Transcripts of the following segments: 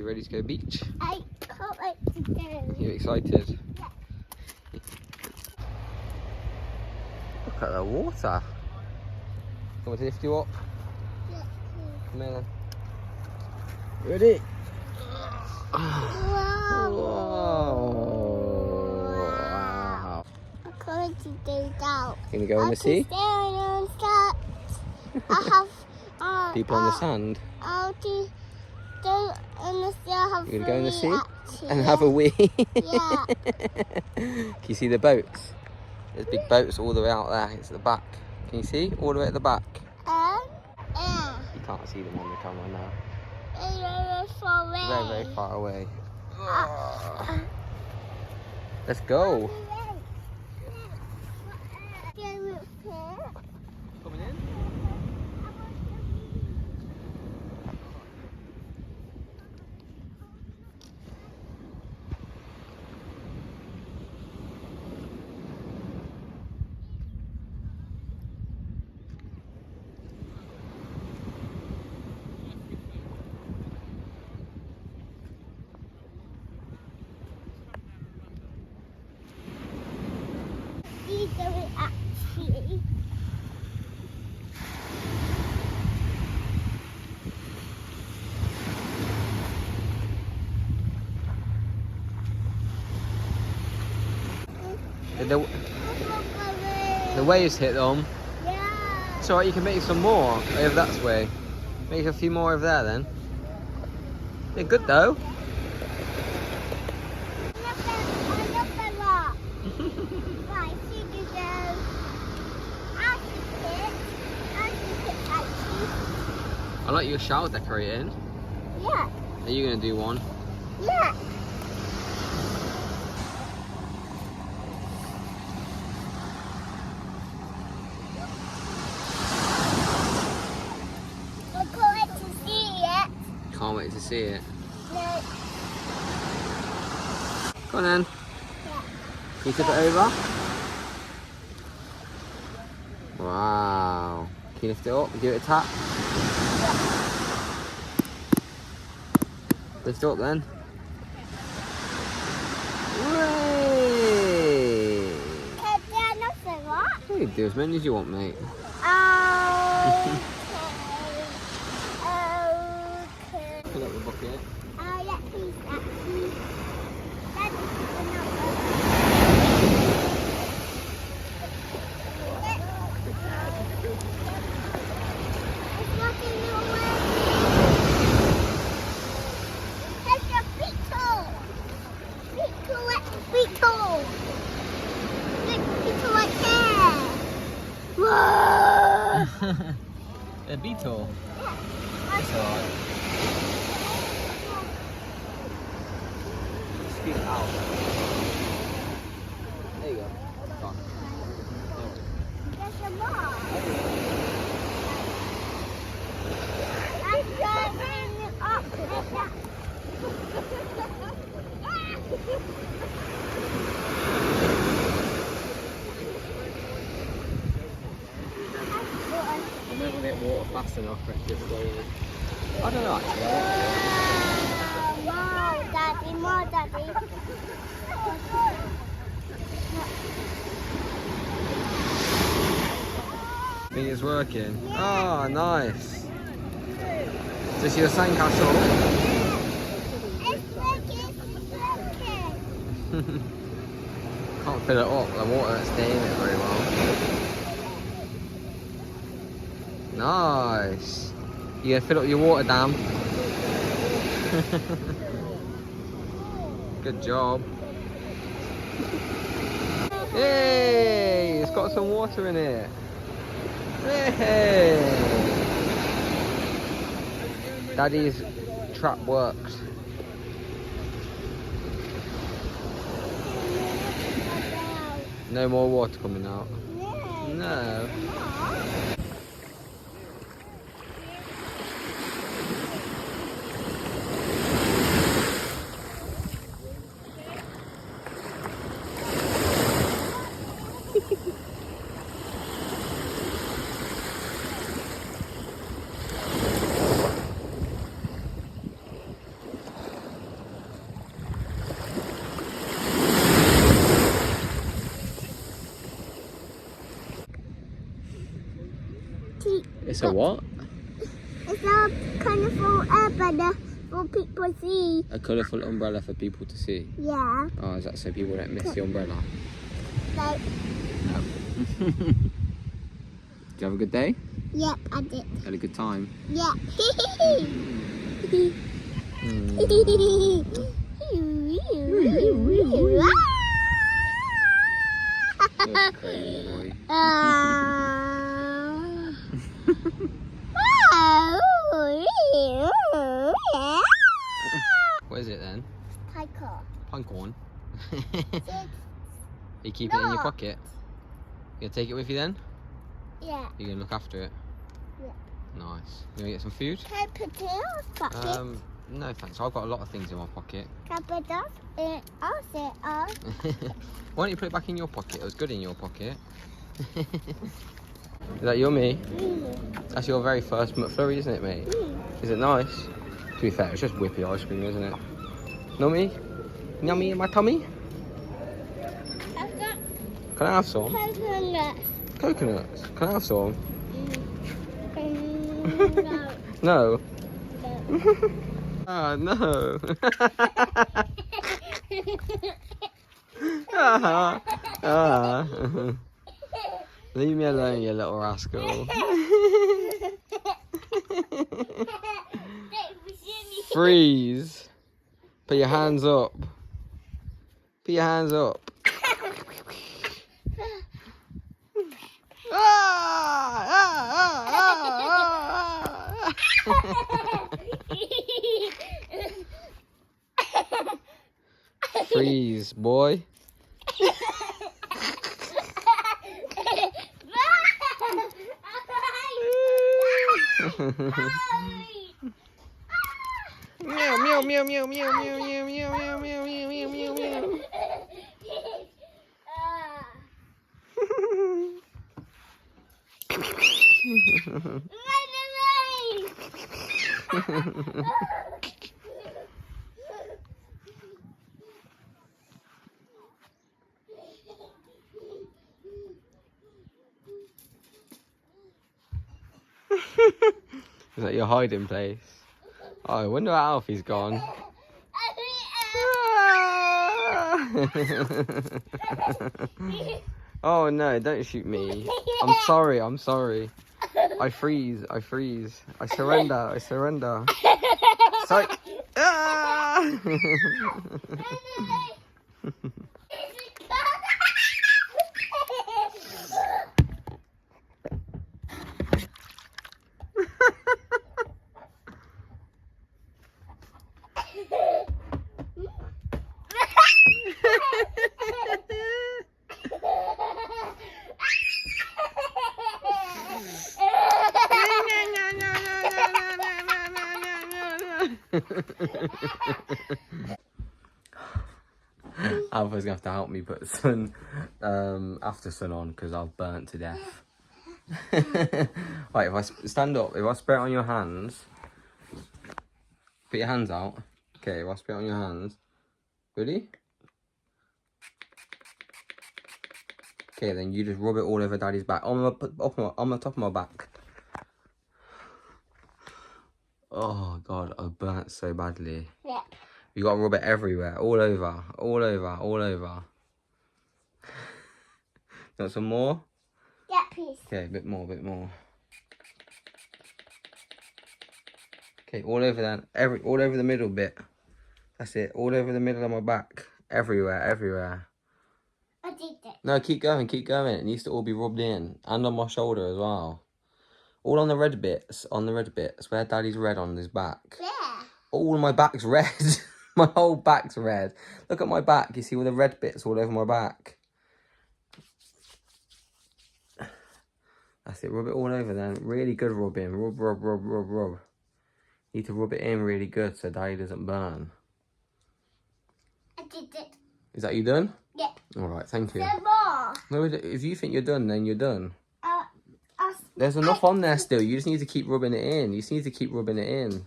You ready to go beach? I can't wait to go. You excited? Yeah. Look at the water. You want me to lift you up? Yeah. Come here then. Ready? Wow. Wow. I'm going to do that. Gonna go in the sea? On I have People on the sand? I'll do in the sea. Have You're gonna go in the sea actually. and have a wee? Yeah. Can you see the boats? There's big boats all the way out there. It's at the back. Can you see? All the way at the back. Yeah. You can't see them on the camera now. Very far away. Very, very far away. Let's go. Coming in? Actually. The waves hit them. Yeah. It's alright, you can make some more over that way. Make a few more over there then. They're good though. I like your shower decorating. Yeah. Are you going to do one? Yeah. I can't wait to see it. Can't wait to see it. No. Go on then. Yeah. Can you tip it over? Wow. Can you lift it up? Give it a tap. Lift it up then. Hooray! Can do nothing, what? You can do as many as you want, mate. Okay. Okay. Fill up the bucket. Yeah, please, actually. Daddy, another. It's not in your way. Take your beetle. Beetle. Beetle right there. Whoa. A beetle. Yeah. That's alright. Scoot it out. There you go. Come on. There's a more. I'm driving it up. I'm going to get water fast enough for it to go in. I don't know actually. More, Daddy. I think it's working. Oh, nice. Is this your sandcastle? It's working. Can't fill it up. The water doesn't stay in it very well. Nice. You gonna fill up your water dam? Good job. Hey, it's got some water in it. Hey. Daddy's trap works. No more water coming out. No. It's a what? It's a colourful umbrella for people to see. A colourful umbrella for people to see. Yeah. Oh, is that so people don't miss the umbrella? Like, Did you have a good day? yep, I did. Had a good time? Yeah. You're crazy boy. What is it then? Piker. Pincorn. You keep it in your pocket? You gonna take it with you then? Yeah. You gonna look after it? Yeah. Nice. You gonna get some food? Can I put it in my pocket? No thanks. I've got a lot of things in my pocket. Can I put it in also? Why don't you put it back in your pocket? It was good in your pocket. Is that yummy? That's your very first McFlurry, isn't it, mate? Is it nice? To be fair, it's just whippy ice cream, isn't it? Yummy? Yummy in my tummy? I've got Can I have some? coconut. Coconuts? Can I have some? No. No. Ah, no. Leave me alone, you little rascal. Freeze. Put your hands up. Put your hands up. Freeze, boy. Meow meow meow meow meow meow meow meow meow meow meow meow meow. Is that your hiding place? Oh, I wonder how Alfie's gone. Oh no, don't shoot me. I'm sorry, I'm sorry. I freeze, I freeze. I surrender, I surrender. Psych! Ah! Alpha's gonna have to help me put sun after sun on because I've burnt to death. Right, if I stand up, if I spray it on your hands, put your hands out. Okay, if I spray it on your hands, ready? Okay, then you just rub it all over Daddy's back, on the top of my back. Oh God, I burnt so badly. Yeah. You gotta rub it everywhere, all over, all over, all over. You want some more? Yeah, please. Okay, a bit more, a bit more. Okay, all over that, all over the middle bit. That's it, all over the middle of my back. Everywhere, everywhere. I did it. No, keep going, keep going. It needs to all be rubbed in. And on my shoulder as well. All on the red bits, where Daddy's red on his back. Yeah. All of my back's red. My whole back's red. Look at my back. You see all the red bits all over my back. That's it. Rub it all over then. Really good rubbing. Rub, rub, rub, rub, rub. Need to rub it in really good so Daddy doesn't burn. I did it. Is that you done? Yeah. All right. Thank you. There's more. No, if you think you're done, then you're done. There's enough on there still. You just need to keep rubbing it in. You just need to keep rubbing it in.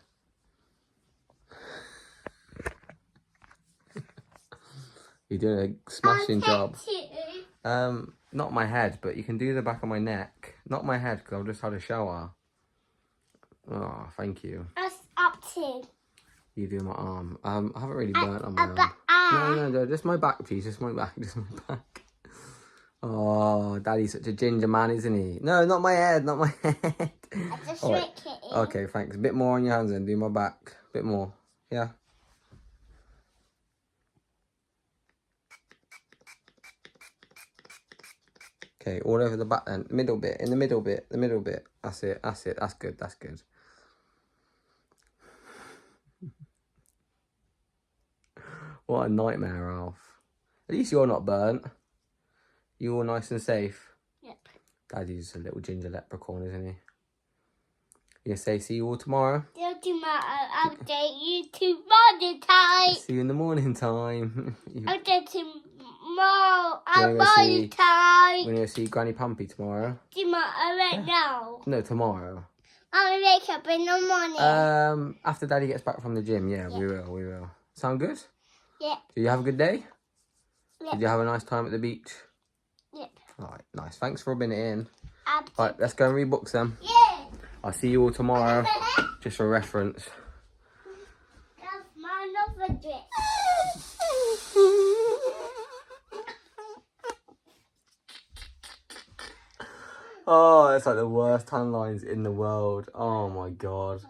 You're doing a smashing job. Not my head, but you can do the back of my neck. Not my head, because I've just had a shower. Oh, thank you. That's up to. You do my arm. I haven't really burnt on my arm. No, just my back, please. Just my back. Just my back. Oh, Daddy's such a ginger man, isn't he? No, not my head. Not my head. I just All right. Okay, thanks. A bit more on your hands and do my back. A bit more. Yeah. Okay, all over the back then. Middle bit. In the middle bit. The middle bit. That's it. That's it. That's good. That's good. What a nightmare, Ralph. At least you're not burnt. You're all nice and safe. Yep. Daddy's a little ginger leprechaun, isn't he? You gonna say see you all tomorrow? Till tomorrow. I'll update you tomorrow time. See you in the morning time. I'll update tomorrow. We're gonna Morning time. We're gonna see Granny Pumpy tomorrow. Tomorrow right now. No, tomorrow. I'm gonna wake up in the morning. After Daddy gets back from the gym, yeah, we will. Sound good? Yeah. Did you have a good day? Yep. Did you have a nice time at the beach? Yep. Alright, nice. Thanks for rubbing it in. Up to. Right, let's go and read books then. Yeah. I'll see you all tomorrow, just for reference. That's my another dress. Oh, it's like the worst tan lines in the world. Oh my god.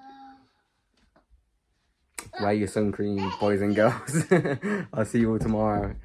Wear your sun cream, boys and girls. I'll see you all tomorrow.